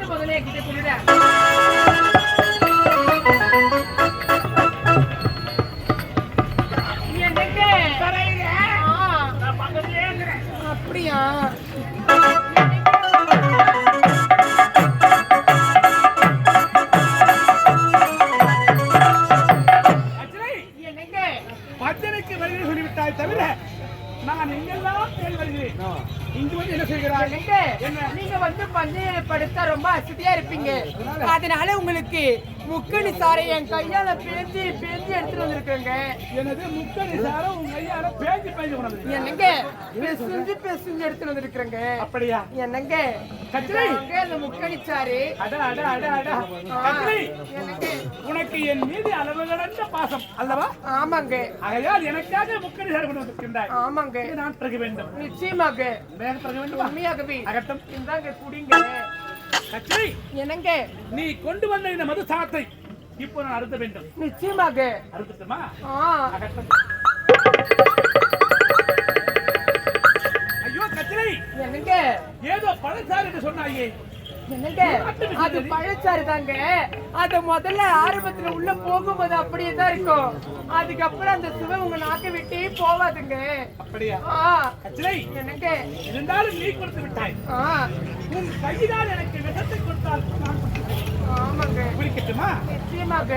வந்து முதல்ல என்கிட்ட சொல்லிடுறேன். அப்படியா? பஜனைக்கு வருகிறேன் சொல்லிவிட்டாய் தவிர நான் எங்கெல்லாம் தேடி வருகிறேன். இங்கு வந்து என்ன செய்கிறாய்? நீங்க வந்து பந்தயம் படுத்தா ரொம்ப அசதியா இருப்பீங்க. அதனால உங்களுக்கு முக்கணி சாரை என் கையால பேஞ்சி எடுத்துட்டு வந்திருக்கேங்க. எனது முக்கணி சாரை உங்க கையால பேஞ்சி என்னங்க பேசுஞ்சு எடுத்துட்டு வந்திருக்கேங்க. அப்படியா? என்னங்க கத்திரை அந்த முக்கணி சாரு. உனக்கு என் மீது அளவு கடந்த பாசம் அல்லவா? ஆமாங்க. ஆகையால் எனக்காக முக்கணி சாரை கொண்டு வந்திருக்கின்றாய். ஆமாங்க. நான் பிறகு வேண்டும். நிச்சயமாக பிறகு வேண்டும். உண்மையாகவே அகட்டம். இந்தாங்க குடிங்க. கத்திரை என்னங்க நீ கொண்டு வந்த இந்த மது சாத்தை இப்போ நான் அருந்த வேண்டும். நிச்சயமாக அருந்தட்டுமா? அகட்டம். ஐயோ கத்திரை என்னங்க ஏதோ பழச்சாறு என்று சொன்னாயே. என்னங்க அது பழச்சாறு தாங்க. அது முதல்ல ஆரம்பத்துல உள்ள போகும்போது அப்படியே தான் இருக்கும். அதுக்கப்புறம் அந்த சுவை உங்க நாக்க விட்டே போவாதுங்க. அப்படியா? கத்திரை என்னங்க இருந்தாலும் நீ கொடுத்து விட்டாய். உன் கையினால் எனக்கு விஷத்தை கொடுத்தால் நான் கொடுத்தேன். ஆமாங்க. குடிக்கட்டுமா? நிச்சயமாக.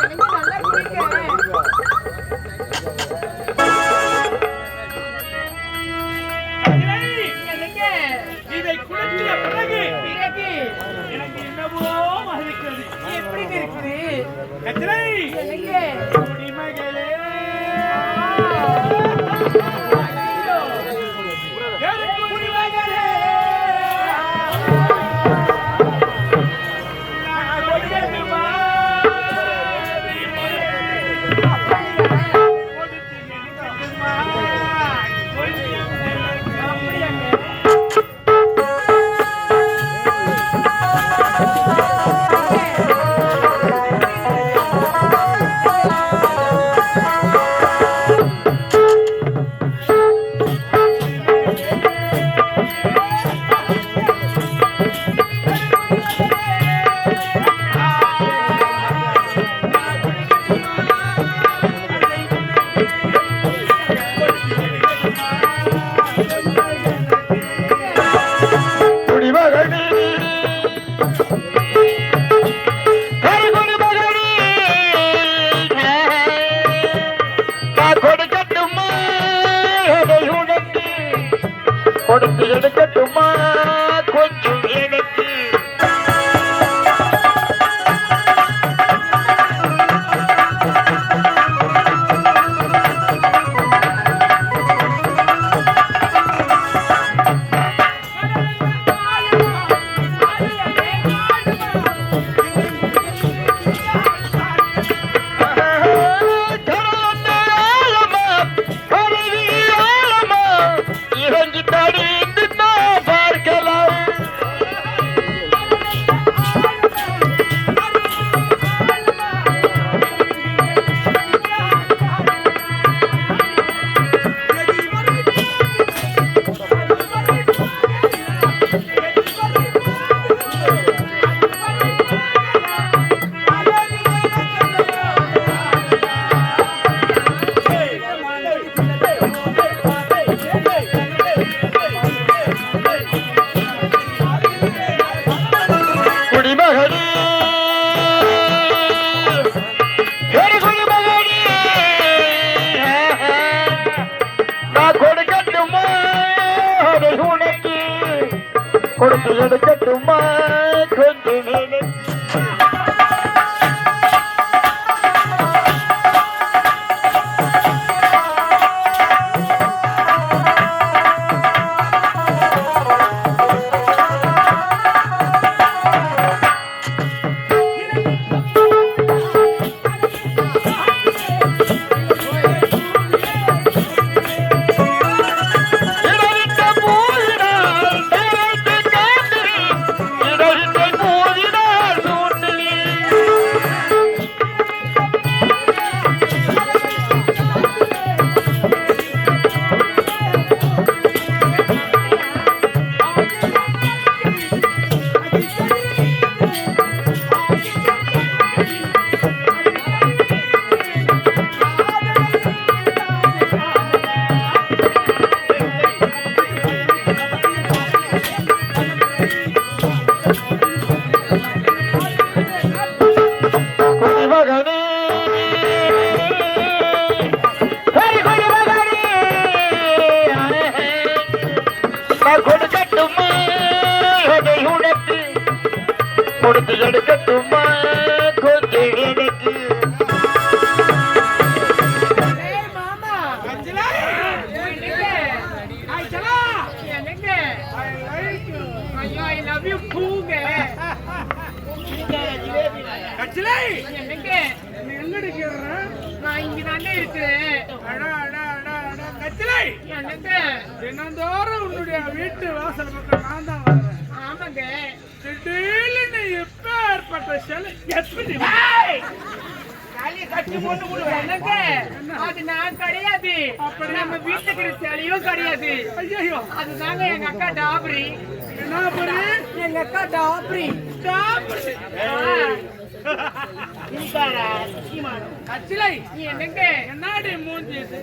என்னங்க நல்லா குடிக்க. இதை குடித்த பிறகு எனக்கு என்னவோ மகிழ்கிறது. எப்படி இருக்குது கத்திரை? என்னங்க குடிமகளே கொடுத்து எடுக்கட்டுமா கொஞ்சம் எனக்கு? கொடுத்து எடுக்கட்டுமா கொஞ்சம் எனக்கு? கொடுக்கட்டுமா அதை உனக்கு கொடுத்து எடுக்கட்டுமா கொஞ்சம் எனக்கு ஏய் மாமா கச்சிலை என்னங்க ஆயிச்சலா என்னங்க ஐ லைக் யூ ஐயோ ஐ லவ் யூ பூங்க கச்சிலை என்னங்க நீ எங்கடி கேக்குற நான் இங்க தானே இருக்கிறேன் அடா அடா அடா அடா கச்சிலை என்னங்க தினந்தோறும் உன்னுடைய வீட்டு வாசல் பக்கம் நான் தான் வரேன் ஆமாங்க திடீர்னு எப்ப ஏற்பட்ட சிலை எப்படி என்னங்க அது நான் கிடையாது அப்படி நம்ம வீட்டுக்கு சிலையும் கிடையாது ஐயோ அதுதாங்க எங்க அக்கா டாபரி என்ன பண்ணு எங்க அக்கா டாபரி கச்சிலை என்னங்க என்னடி மூஞ்சி இது?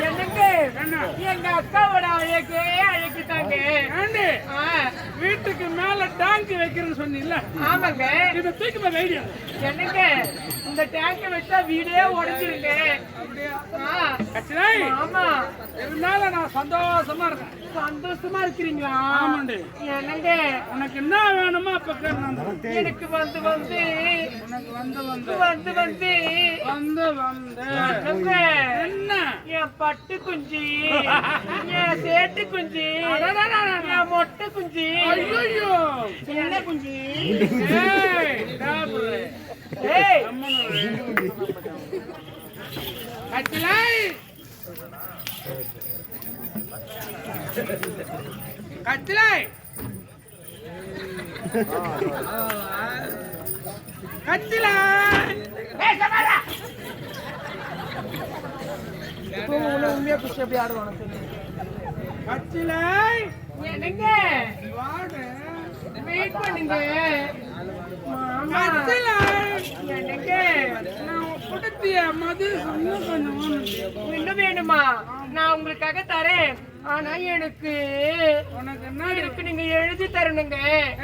என்னங்க என்ன எங்க அக்காவோட அழகே அழகுதாங்க ஏண்டி ஆ, வீட்டுக்கு மேல டேங்க் வைக்கிறேன்னு சொன்னீங்கல்ல ஆமாங்க இதை தூக்கி போய் ஐடியா என்னங்க இந்த டேங்க வச்சா வீடே உடைஞ்சிருங்க அப்படியா ஆ, கச்சிலை ஆமா இருந்தாலும் நான் சந்தோஷமா இருக்கேன் சந்தோஷமா இருக்கிறீங்களா ஆமாண்டி என்னங்க உனக்கு என்ன வேணுமோ அப்ப கேட்டு நான் தரேன். எனக்கு வந்து வந்து உனக்கு வந்து வந்து வந்து வந்து வந்து வந்து என்னங்க என்ன என் பட்டு குஞ்சி என் சேட்டு குஞ்சி என் மொட்டை குஞ்சி ஐயோ என்ன குஞ்சி ஏய் டாபுரு. ஏய் கச்சிலை கச்சிலை கச்சிலை உண்மையா குச்சி எப்படி ஆடுவானு கச்சிலை என்னங்க வாடு வெயிட் பண்ணுங்க மாமா கச்சிலை என்னங்க நான் கொடுத்திய மது இன்னும் கொஞ்சம் வேணும். இன்னும் வேணுமா நான் உங்களுக்காக தரேன் ஆனா எனக்கு உனக்கு என்ன இருக்கு நீங்க எழுதி தரணுங்க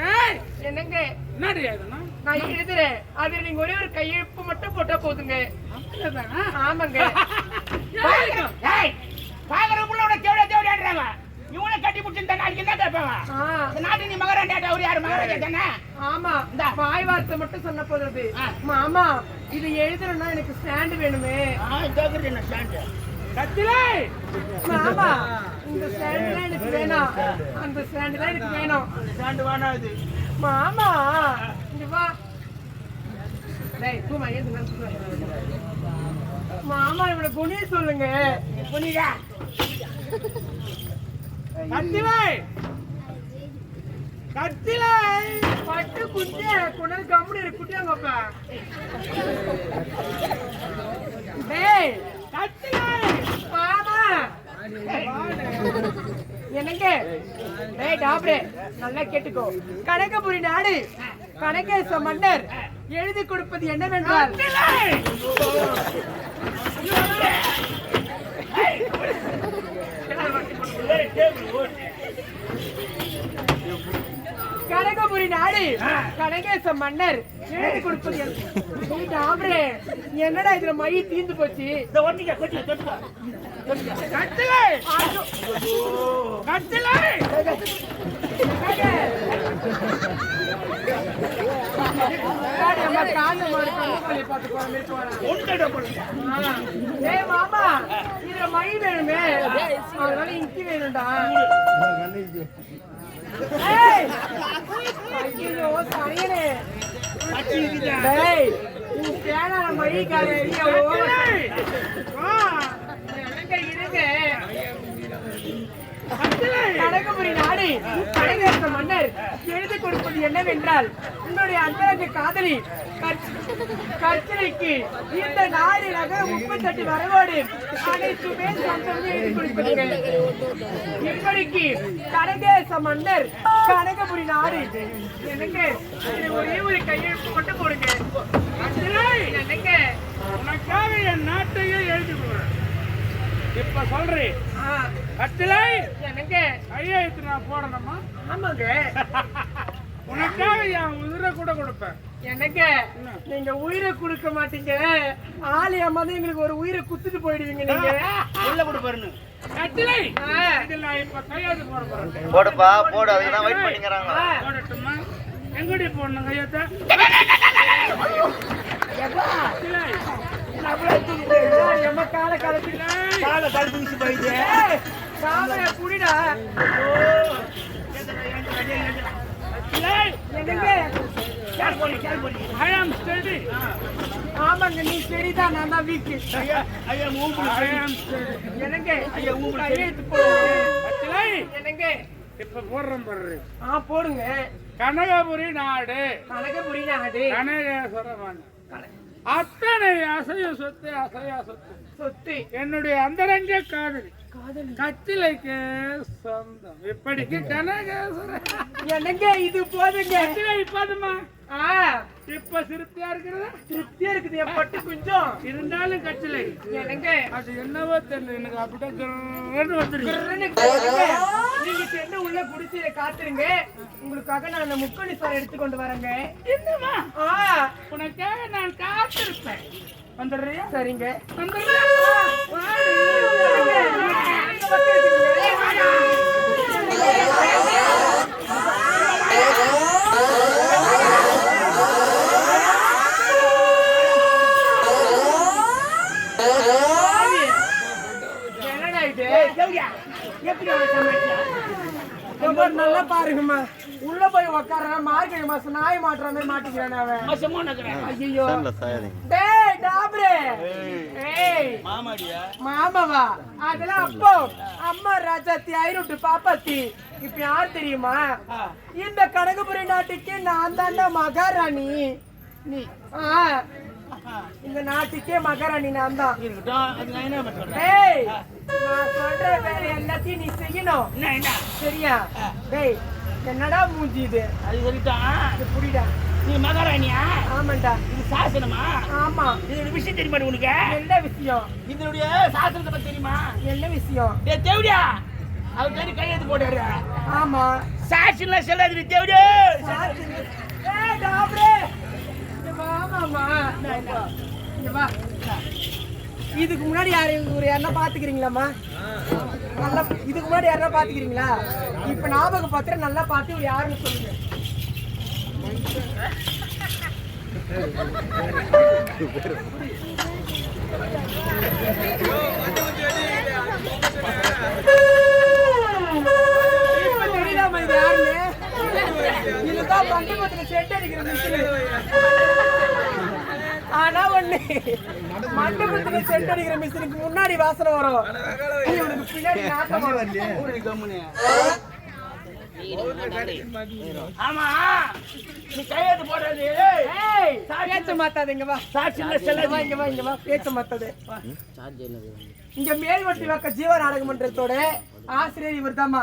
ஏய் என்னங்க என்னடி அதுனா நான் எழுதுறேன் அது நீங்க ஒரே ஒரு கையெழுப்பு மட்டும் போட்டா போதுங்க அப்படியேதானா? ஆமாங்க ஏய் பாக்குறவங்கள உன தேவடா தேவடான்றாங்க இவனை கட்டி புடிச்சிருந்தா நாளைக்கு என்ன கேட்பாங்க ஆ, இந்த நாட்டு நீ மகாராஜா அவர் யாரு மகாராஜா தானே ஆமா வாய் வார்த்தை மட்டும் சொன்ன போதுறது மாமா இது எழுதணும்னா எனக்கு ஸ்டாண்ட் வேணுமே கேக்குறது என்ன ஸ்டாண்ட் கச்சிலை மாமா இந்த ஸ்டாண்ட் தான் எனக்கு வேணும் அந்த ஸ்டாண்ட் தான் எனக்கு வேணும் ஸ்டாண்ட் வேணா இது மாமா இங்க வா டேய் பூமா ஏது மாமா இவனை குனிய சொல்லுங்க புனிதா கச்சிலை கச்சிலை பட்டு குஞ்சு குணல் கம்முடி இருக்கு குட்டியாங்கப்பா டேய் கச்சிலை மாமா என்னங்க டேய் டாப்டே நல்லா கேட்டுக்கோ கனகபுரி நாடு கனகேச மன்னர் எழுதி கொடுப்பது என்னவென்றால் கனகபுரி நாடு கனகேச மன்னர் எழுதி கொடுப்பது டாப்டே என்னடா இதுல மை தீந்து போச்சு இந்த ஒட்டிக்க கொட்டி தொட்டுக்க கச்சிலை ஐயோ. கச்சிலை முன்னாடி அம்மா காஞ்ச மாடு கண்ணுக்குள்ளே பார்த்து போற மாதிரி போறான். ஒன்றுட போடுங்க ஆ. ஏய் மாமா இதுல மை வேணுமே அதனால இங்கி வேணும்டா ஏய் ஐயோ சரியனே டேய் நீ பேனா மைக்கார இருங்க கனகபுரி நாடு கனகேச மன்னர் எழுதி கொடுப்பது என்னவென்றால் உன்னுடைய அந்தரங்க காதலி கற்சிலைக்கு இந்த நாடு நகர 38 வரவோடு அனைத்துமே சொந்தம் எழுதி கொடுப்பதுங்க இப்படிக்கு கனகேச மன்னர் கனகபுரி நாடு எனக்கு இது ஒரே ஒரு கையெழுத்து மட்டும் போடுங்க எனக்கு உனக்காக என் நாட்டையே எழுதி கொடுறேன் இப்ப சொல்றேன் கச்சிலை எனக்கு கையெழுத்து நான் போடணுமா ஆமாங்க உனக்காக என் உயிரை கூட கொடுப்பேன் எனக்கு நீங்க உயிரை கொடுக்க மாட்டீங்க ஆலயமா தான் எங்களுக்கு ஒரு உயிரை குத்துட்டு போயிடுவீங்க நீங்க உள்ள கூட பாருங்க கட்டிலை இதில் நான் இப்ப கையெழுத்து போட போறேன். போடுப்பா போடு, அதுக்குதான் வெயிட் பண்ணிக்கிறாங்க. போடட்டுமா? எங்கடி போடணும் கையெழுத்த? கால காலத்துல சாமர குடிடா. I am steady. ஆமாங்க, நீ சரிதான், நான் தான் வீக்கு. I am steady. என்னங்க கையெழுத்து போடுங்க. கட்டிலை என்னங்க இப்ப போடுறேன் பாரு. போடுங்க. கனகபுரி நாடு கனகபுரி நாடு கனகேஸ்வரமன் அத்தனை அசைய சொத்து சொத்து என்னுடைய அந்தரங்க காதலி காதலி கத்திலைக்கு சொந்தம். இப்படிக்கு கனகேஸ்வரன். என்னங்க இது போதுங்க. கத்திலை இப்போதுமா இப்ப திருப்தியா இருக்கிறதா? திருப்தியா இருக்குது என் பட்டு கொஞ்சம் இருந்தாலும் கட்டிலை என்னங்க அது என்னவோ தெரியல, எனக்கு அப்படியே கிரன்னு வந்துருக்கு. நீங்க சென்று உள்ள குடிசையில காத்துருங்க, உங்களுக்காக நான் அந்த முக்கணி சார் எடுத்துக்கொண்டு வரேங்க. என்னமா உனக்காக நான் காத்திருப்பேன். வந்துடுறியா? சரிங்க. வந்துடுறியா? நல்லா பாருங்கம்மா, உள்ள போய் உக்கார மார்கழி மாசம் நாய் மாட்டுற மாதிரி மாட்டிக்கிறானே அவன். ஐயோ டேய் டாப்ரே, ஏய் மாமாவா? அதெல்லாம் அப்போ அம்மா ராஜாத்தி ஐரோட்டு பாப்பாத்தி. இப்ப யார் தெரியுமா? இந்த கனகபுரி நாட்டுக்கு நான் தாண்டா மகாராணி. நீ இந்த நாட்டுக்கே மகாராணி நான் தான். ஏய், நான் சொல்ற வேலை எல்லாத்தையும் நீ செய்யணும், சரியா? டேய், என்னடா மூஞ்சி இது? அது சொல்லிட்டான். புரியுதா? நீ மகாராணியா? ஆமாண்டா. இது சாசனமா? ஆமா. இதோட விஷயம் தெரியுமா உனக்கு? என்ன விஷயம்? இதனுடைய சாசனத்தை பத்தி தெரியுமா? என்ன விஷயம்? டேய் தேவடியா, அவர் பேரு கையெழுத்து போட்டாரு. ஆமா. சாசன செல்லாது தேவடியா. ஏய் டாப்ரே, வாமாமா, இங்க வா. இதுக்கு முன்னாடி யாரா பாத்துக்கிறீங்களாமா? நல்லா இதுக்கு முன்னாடி யாரா பாத்துக்கிறீங்களா? இப்ப ஞாபகம் பாத்திர நல்லா பார்த்து யாருன்னு சொல்லுங்க. இப்ப தெரியலாமா இது யாருன்னு? இதுதான் பண்டிகத்துக்கு செட் அடிக்கிற மிஷின். ஆனா ஒண்ணு, மண்டபத்துல செட் அடிக்கிற மிஷினுக்கு முன்னாடி வாசனை வரும், இவனுக்கு பின்னாடி நாட்டம் வரும். ஆமா, நீ கையெழுத்து போடுறது. ஏய், பேச்ச மாத்தாது. இங்க வா. சாட்சியில செல்லாது. இங்க வா, இங்க வா. பேச்ச மாத்தாது. இங்க மேல்வட்டி வாக்க ஜீவ நாடக மன்றத்தோட ஆசிரியர் இவர்தாம்மா.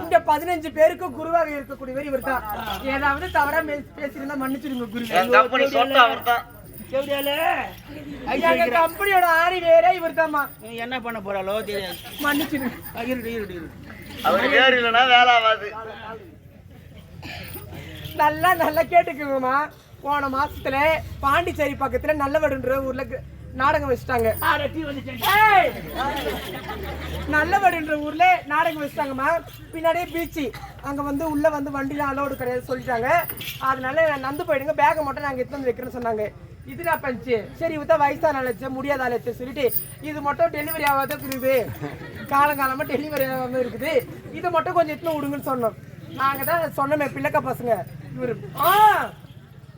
இங்க 15 பேருக்கு குருவாக இருக்கக்கூடியவர் இவர்தான். ஏதாவது தவறா பேசியிருந்தா மன்னிச்சிருங்க குருவே. எங்க கம்பெனியோட ஆணி வேற இவர்தாம்மா. என்ன பண்ண போறாளோ தெரியாது. மன்னிச்சிருங்க. நல்லா நல்லா கேட்டுக்குங்கம்மா. போன மாசத்துல பாண்டிச்சேரி பக்கத்துல நல்லவடுன்ற ஊர்ல நாடகம் வச்சுட்டாங்க. நல்லவடுன்ற ஊர்ல நாடகம் வச்சுட்டாங்கம்மா. பின்னாடியே பீச்சு, அங்க வந்து உள்ள வந்து வண்டியில அலோடு கிடையாது சொல்லிட்டாங்க. அதனால நந்து போயிடுங்க, பேக்கை மட்டும் நாங்க எடுத்து வந்து வைக்கிறேன்னு சொன்னாங்க. இதுனா பஞ்சு. சரி இவதான் வயசான ஆளச்சு, முடியாத ஆளச்சு சொல்லிட்டு இது மட்டும் டெலிவரி ஆகாத இருக்குது, காலங்காலமா டெலிவரி ஆகாம இருக்குது, இதை மட்டும் கொஞ்சம் எடுத்து விடுங்கன்னு சொன்னோம். நாங்க தான் சொன்னோமே பிள்ளைக்கா பசங்க. இவரு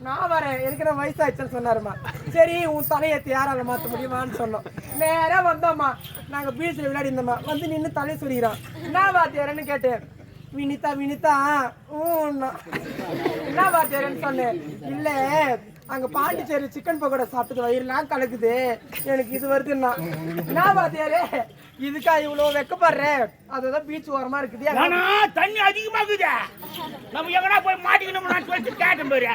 நான் வரேன், எனக்கு நான் வயசாயிடுச்சுன்னு சொன்னாருமா. சரி உன் தலையத்தை யாரால மாற்ற முடியுமான்னு சொன்னோம். நேரா வந்தோம்மா, நாங்க பீச்சில் விளையாடி இருந்தோம்மா. வந்து நின்று தலையை சொல்லிடுறான். என்ன வாத்தியாரன்னு கேட்டேன். வினிதா வினிதா என்ன வாத்தியாரன்னு சொன்னேன். இல்ல அங்க பாண்டிச்சேரி சிக்கன் பக்கோடா சாப்பிட்டு வயிறுலாம் கலக்குது, எனக்கு இது வருதுன்னா. என்ன பாத்தியாரு இதுக்கா இவ்வளவு வெக்கப்படுற? அதுதான் பீச் ஓரமா இருக்குது. தண்ணி அதிகமாகுது, நம்ம எங்கனா போய் மாட்டிக்கணும் கேட்டேன் பாரு.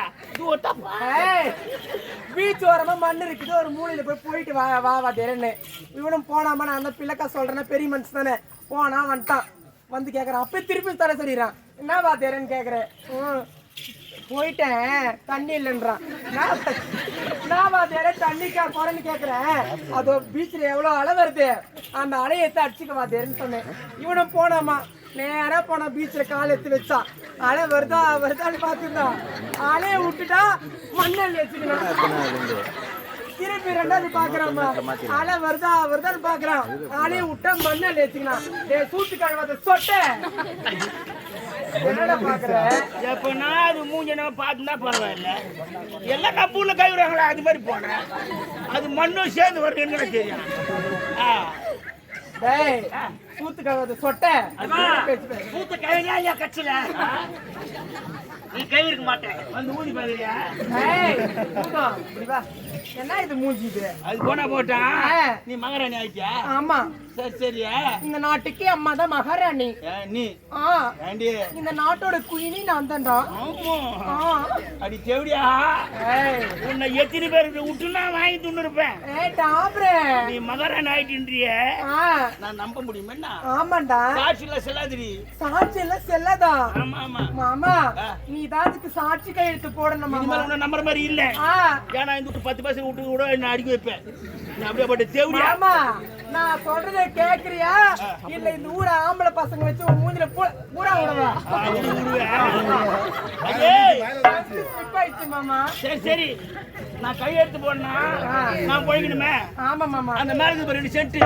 பீச் ஓரமா மண் இருக்குது, ஒரு மூலையில போயிட்டு வா வா வாத்தியாரன்னு. இவனும் போனாமா, நான் அந்த பிள்ளைக்கா சொல்றேன்னா பெரிய மனுஷன் தானே. போனா வந்துட்டான், வந்து கேக்குறான். அப்ப திருப்பி தர சொல்லிடுறான். என்ன வாத்தியாரன்னு கேக்குறேன். போயிட்டேன் தண்ணி இல்லைன்றான். நான் வாத்தியாரே தண்ணிக்கா குறைன்னு கேட்குறேன். அதோ பீச்சில் எவ்வளோ அலை வருது, அந்த அலையை எடுத்து அடிச்சுக்க வாத்தியாருன்னு சொன்னேன். இவனும் போனாமா, நேராக போனா பீச்சில் கால் எடுத்து வச்சான். அலை வருதான்னு பார்த்துருந்தான். அலையை விட்டுட்டா மண்ணல் வச்சுக்கணும். திருப்பி ரெண்டாவது பாக்குறாமா, அலை வருதான்னு பாக்குறான். அலையை விட்டா மண்ணல் வச்சுக்கலாம். சூட்டு கழுவாத சொட்ட என்னடா பாக்குற? எப்பனா அது மூஞ்ச நம்ம பார்த்துனா பரவாயில்ல. எல்லாம் கப்பூர்ல கை விடுறாங்களா, அது மாதிரி போனேன். அது மண்ணும் சேர்ந்து வருதுன்னு தெரியும். டேய் சூத்து கழுவாத சொட்ட பூத்த கையா என் கட்சியில நீ கை இருக்க மாட்டேன். வந்து ஊதி பாக்குறியா? இப்படி வா. என்ன இது மூஞ்சி இது? அது போனா போட்டா நீ மகாராணி ஆயிட்டியா? ஆமா. சரி சரியா. இந்த நாட்டுக்கு அம்மா தான் மகாராணி. நீ இந்த நாட்டோட குயினி நான் தான்டா. அடி தேவடியா, உன்னை எத்தனை பேருக்கு விட்டுனா வாங்கி துண்ணு இருப்பேன். நீ மகாராணி ஆயிட்டுன்றிய நான் நம்ப முடியுமா? ஆமாண்டா. சாட்சியில செல்லாதிரி. சாட்சியில செல்லாதா? ஆமா ஆமா. மாமா நீ தாதுக்கு சாட்சி கையெழுத்து போடணும். உன்னை நம்புற மாதிரி இல்ல. ஏன்னா இந்த 10 பைசா விட்டு கூட என்ன அடிக்க வைப்பேன். நீ அப்படியே பட்டு தேவடியா. ஆமா நான் சொல்றதை கேக்குறியா இல்ல இந்த ஊர ஆம்பளை பசங்க வச்சு உன் மூஞ்சில பூரா விடுவா? மாமா சரி சரி, நான் கையெழுத்து போடனா நான் போய்க்கணுமே. ஆமா மாமா. அந்த மேல இருந்து 2 சென்ட்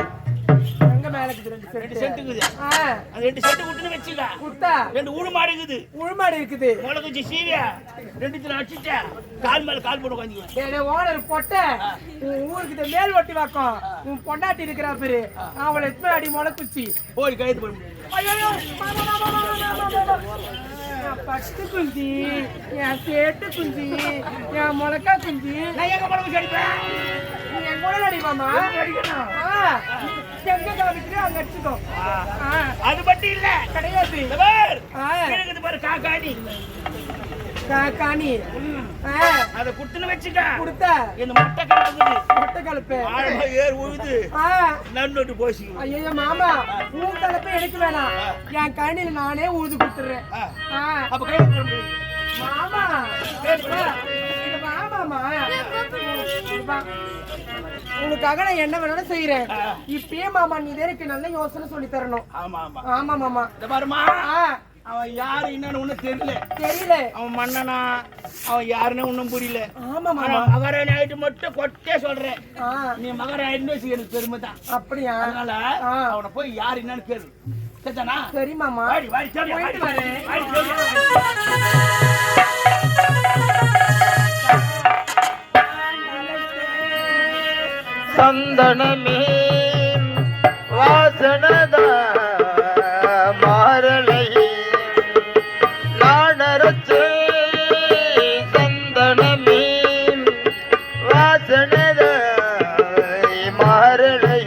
எங்க மேல இருக்குது? 2 சென்ட் இருக்குது. அந்த 2 சென்ட் குட்டுன்னு வச்சுக்க. குட்டா 2 ஊடுமாடு இருக்குது. ஊடுமாடு இருக்குது. முளகு வச்சு சீவியா 2 அடிச்சுட்டா கால் மேல கால் போட்டு உட்காந்துக்குவேன். டேய் ஓனர் பொட்ட, உன் ஊருக்கு மேல் ஒட்டி வாக்கம் உன் பொண்டாட்டி இருக்கிறா பேரு. அவளை எத்தனை அடி முளைக்குச்சி போய் கையெழுத்து போட. ஐயோ பட்டு குஞ்சி, என் சேட்டு குஞ்சி, என் முளக்கா குஞ்சி. நான் எங்க முளகு அடிப்பேன்? நீ என் முளை அடிப்பாமா? எங்க காமிக்கிற அங்க அடிச்சுக்கோ. அது மட்டும் இல்ல கிடையாது. பாரு காக்காணி காணி அத குட்டுன்னு வச்சுக்க. குடுத்த இந்த முட்டை கலக்குது. முட்டை கலப்பு ஆழமா ஏறு உழுது நன்னோட்டு போசி. ஐயோ மாமா உன் கலப்பை எனக்கு வேணாம். என் கண்ணில நானே உழுது கொடுத்துறேன். அப்ப கையெழுத்து மாமா மாமா உனக்காக நான் என்ன வேணாலும் செய்யறேன். இப்பயே மாமா நீ எனக்கு நல்ல யோசனை சொல்லி தரணும். ஆமா ஆமா ஆமா மாமா. இந்த பாருமா, அவன் யாரு என்னன்னு ஒண்ணும் தெரியல. அவன் மன்னனா அவன் யாருன்னு ஒண்ணும் புரியல. ஆமா மாமா. மகாராணி ஆயிட்டு மட்டும் கொட்டே சொல்றேன். நீ மகாராணி ஆயிட்டு வச்சு எனக்கு பெருமை தான். அப்படியா? அதனால அவனை போய் யாரு என்னன்னு கேளு. சரிதானா? சரி மாமா. போயிட்டு வரேன். சந்தனமே வாசனத மாரலை நாடரச்சே சந்தனமே வாசனத மாரலை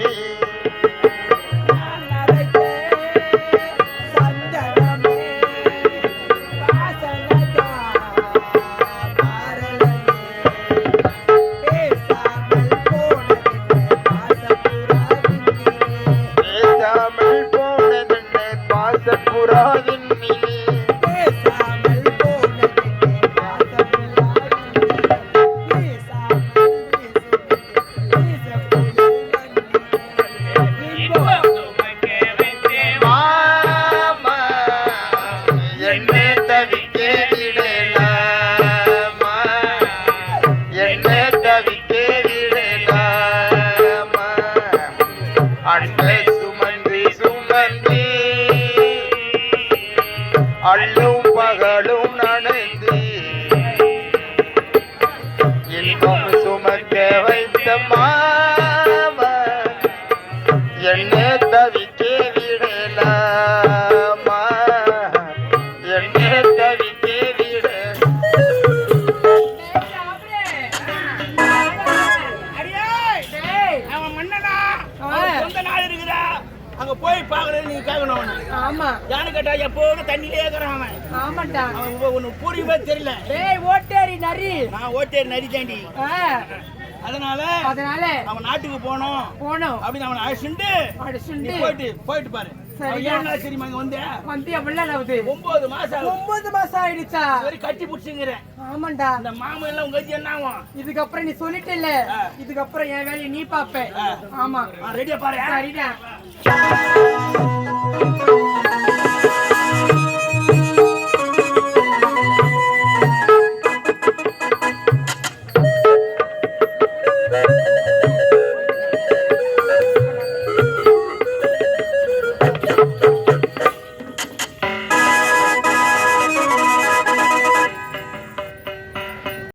அள்ளும் பகலும் நனைந்து இன்பம் சுமக்க வைத்த மாமா என்ன தவிக்க விடலாமா என்ன தவிக்க விட. அவன் மன்னனா சொந்த நாடு இருக்குதா அங்க போய் பாக்குறது நீங்க கேட்கணும். ஆமா யானு கேட்டா எப்போதும் தண்ணியிலே இருக்கிறான் அவன். ஆமாண்டா. அவன் ஒண்ணு புரியுமே தெரியல. டேய் ஓட்டேரி நரி. நான் ஓட்டேரி நரி தாண்டி. அதனால அவன் நாட்டுக்கு போனோம் அப்படின்னு அவனை அழைச்சுட்டு போயிட்டு பாரு. சரியா தெரியுமா இங்க வந்தேன் வந்து எவ்வளவு ஆகுது 9 மாசம் ஆகுது. 9 மாசம் ஆயிடுச்சா சரி கட்டி புடிச்சுங்கிறேன் ஆமாண்டா அந்த மாமன் எல்லாம் உங்க என்ன ஆகும் இதுக்கப்புறம் நீ சொல்லிட்டல இதுக்கப்புறம் என் வேலையை நீ பாப்ப ஆமா ரெடியா பாரு சரிடா